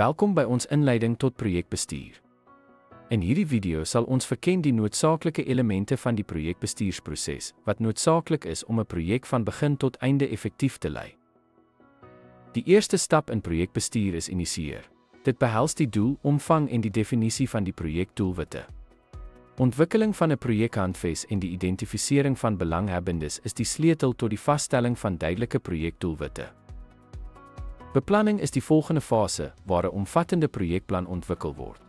Welkom by ons inleiding tot projekbestuur. In hierdie video sal ons verken die noodsaaklike elemente van die projekbestuursproses, wat noodsaaklik is om 'n projek van begin tot einde effektief te lei. Die eerste stap in projekbestuur is initieer. Dit behels die doel, omvang en die definisie van die projekdoelwitte. Ontwikkeling van 'n projekhandves en die identifisering van belanghebbendes is die sleutel tot die vaststelling van duidelike projekdoelwitte. Beplanning is die volgende fase, waar 'n omvattende projekplan ontwikkel word.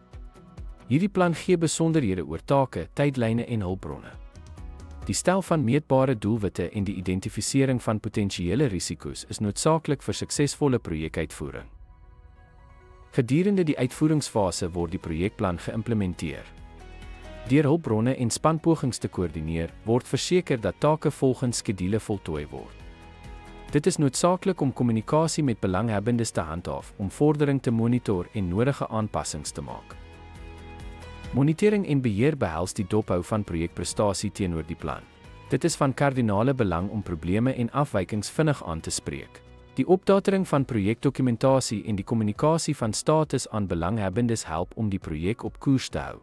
Hierdie plan gee besonderhede oor take, tydlyne en hulpbronne. Die stel van meetbare doelwitte en die identifisering van potensiële risiko's is noodsaaklik vir suksesvolle projekuitvoering. Gedurende die uitvoeringsfase word die projekplan geïmplementeer. Deur hulpbronne en spanpogings te koördineer, word verseker dat take volgens skedule voltooi word. Dit is noodsaaklik om kommunikasie met belanghebbendes te handhaaf, om vordering te monitor en nodige aanpassings te maak. Monitering en beheer behels die dophou van projekprestasie teenoor die plan. Dit is van kardinale belang om probleme en afwykings vinnig aan te spreek. Die opdatering van projekdokumentasie en die kommunikasie van status aan belanghebbendes help om die projek op koers te hou.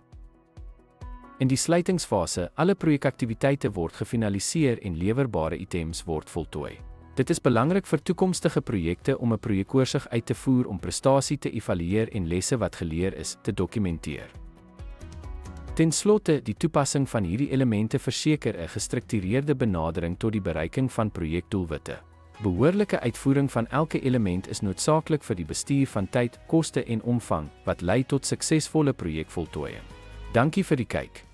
In die sluitingsfase, alle projekaktiwiteite word gefinaliseer en lewerbare items word voltooi. Dit is belangrik vir toekomstige projekte om 'n projekoorsig uit te voer om prestasie te evalueer en lesse wat geleer is, te dokumenteer. Ten slotte, die toepassing van hierdie elemente verseker 'n gestruktureerde benadering tot die bereiking van projekdoelwitte. Behoorlike uitvoering van elke element is noodsaaklik vir die bestuur van tyd, koste en omvang, wat lei tot suksesvolle projekvoltooiing. Dankie vir die kyk.